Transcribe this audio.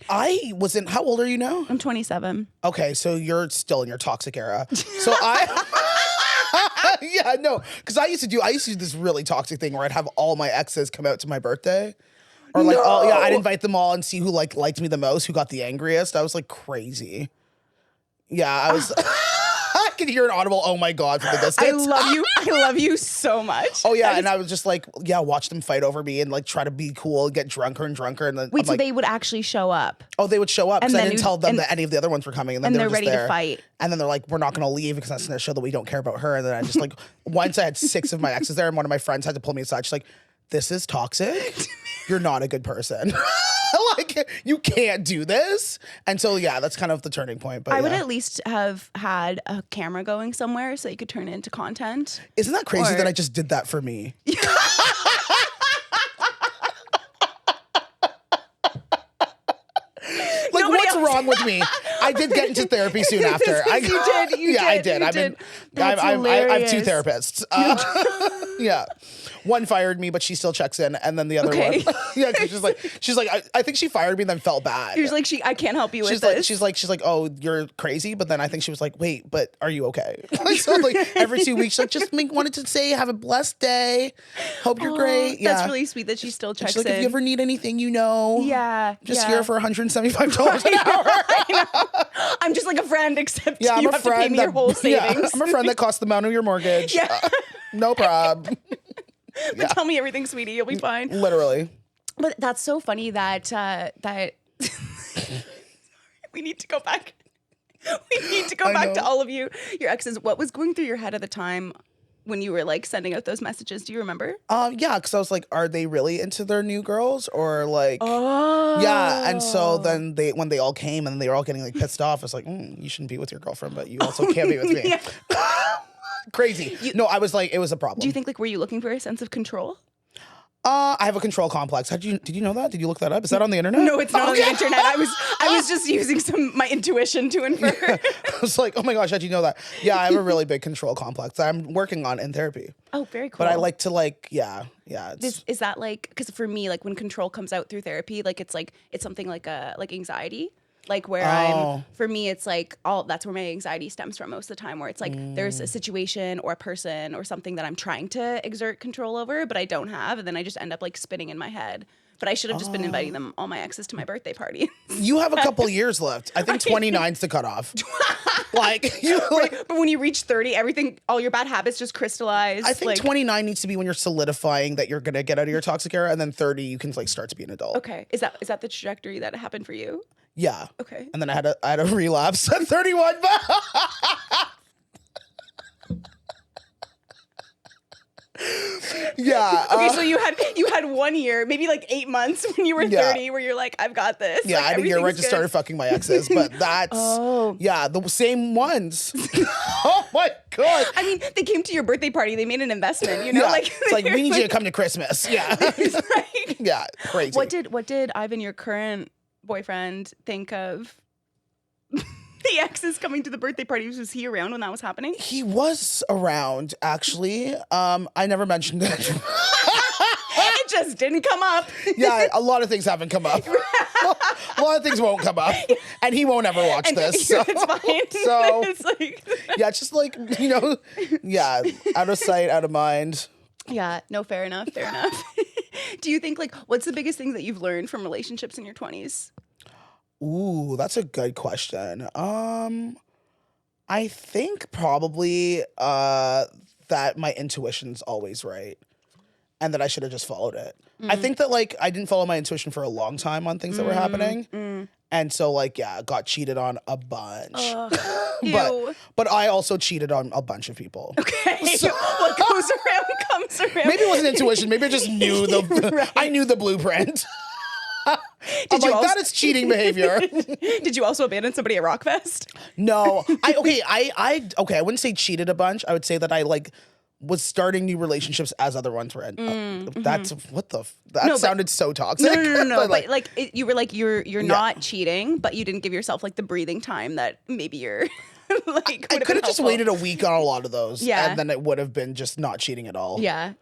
I wasn't. How old are you now? I'm 27. Okay, so you're still in your toxic era. So I, yeah, no, because I used to do this really toxic thing where I'd have all my exes come out to my birthday, or like, oh yeah, I'd invite them all and see who like liked me the most, who got the angriest. I was like crazy. Yeah, I was. I could hear an audible "oh my god" from the distance. I love you. I love you so much. Oh yeah, and I was just like, yeah, watch them fight over me and like try to be cool and get drunker and drunker. And then Wait, I'm so like, they would actually show up? oh, they would show up because And I then didn't you- tell them and- that any of the other ones were coming, and then and they they're were just ready to there. fight. And then they're like, we're not going to leave because that's going to show that we don't care about her. And then I just like, once I had 6 of my exes there, and one of my friends had to pull me aside. She's like, this is toxic. You're not a good person. Like, you can't do this. And so, yeah, that's kind of the turning point. But I would yeah. at least have had a camera going somewhere so you could turn it into content. Isn't that crazy or- that I just did that for me? Like, Nobody what's else- wrong with me? I did get into therapy soon after. You did. You yeah, I did. did. You I mean, did. That's I have 2 hilarious. therapists. Yeah, one fired me, but she still checks in, and then the other Okay. one, yeah, 'cause she's like, I think she fired me, and then felt bad. You're just like, I can't help you with She's this. like, oh, you're crazy. But then I think she was like, wait, but are you okay? So like every 2 weeks, she's like, just wanted to say, have a blessed day. Hope you're great. Yeah, That's really sweet that she still checks she's like, in. if you ever need anything, you know. Yeah, Just yeah. here for $175 an hour. I'm just like a friend, except Yeah, I'm you a have to pay friend me your whole savings. Yeah, I'm a friend that costs the amount of your mortgage. Yeah. No problem. But tell me everything, sweetie. You'll be fine. Literally. But that's so funny that we need to go back. We need to go I back to know. all of your exes. What was going through your head at the time when you were like sending out those messages? Do you remember? Yeah, because I was like, are they really into their new girls or like? Oh, Yeah, and so then when they all came and they were all getting like pissed off, I was like, you shouldn't be with your girlfriend, but you also can't be with me. Yeah. Crazy. No, I was like, it was a problem. Do you think like were you looking for a sense of control? I have a control complex. Did you know that? Did you look that up? Is that on the internet? No, it's not on the Okay. internet. I was just using my intuition to infer. I was like, oh my gosh, how'd you know that? Yeah, I have a really big control complex that I'm working on in therapy. Oh, very cool. But I like to like, yeah. It's, Is that like, because for me, like when control comes out through therapy, like it's something like anxiety, like where for me, it's like that's where my anxiety stems from most of the time, where it's like there's a situation or a person or something that I'm trying to exert control over, but I don't have. And then I just end up like spinning in my head. But I should have just been inviting them, all my exes, to my birthday party. you have a couple years left. I think 29's the cutoff. Like, you like, But when you reach 30, all your bad habits just crystallize. I think like, 29 needs to be when you're solidifying that you're gonna get out of your toxic era, and then 30 you can like start to be an adult. Okay. Is that the trajectory that happened for you? Yeah. Okay. And then I had a relapse at 31. Yeah. Okay, so you had 1 year, maybe like 8 months when you were Yeah. 30, where you're like, I've got this. Yeah, like, I had a year where I everything's just good. started fucking my exes, but that's the same ones. Oh my god. I mean, they came to your birthday party. They made an investment. You know, Yeah. like It's like we need you to come to Christmas. Yeah. Like, Yeah, crazy. what did Ivan, your current boyfriend, think of the exes coming to the birthday party? Was he around when that was happening? He was around, actually. I never mentioned it. It just didn't come up. Yeah, a lot of things haven't come up. A lot of things won't come up. And he won't ever watch this. So. It's fine. So- It's like, Yeah, it's just like, yeah, out of sight, out of mind. yeah, no, fair enough. Fair enough. Do you think, like, what's the biggest thing that you've learned from relationships in your 20s? Ooh, that's a good question. I think probably that my intuition's always right. And that I should have just followed it. I think that like I didn't follow my intuition for a long time on things that were happening. And so like, yeah, got cheated on a bunch. Ew. But I also cheated on a bunch of people. Okay. So- What goes around comes around. Maybe it wasn't intuition. Maybe I just knew Right. I knew the blueprint. I'm you like, also- that is cheating behavior. Did you also abandon somebody at Rockfest? No, I wouldn't say cheated a bunch. I would say that I like was starting new relationships as other ones were ending. That's what the that sounded so toxic. No. But, But you were like you're not cheating, but you didn't give yourself like the breathing time that maybe you're like. I could have just waited a week on a lot of those. Yeah. And then it would have been just not cheating at all. Yeah.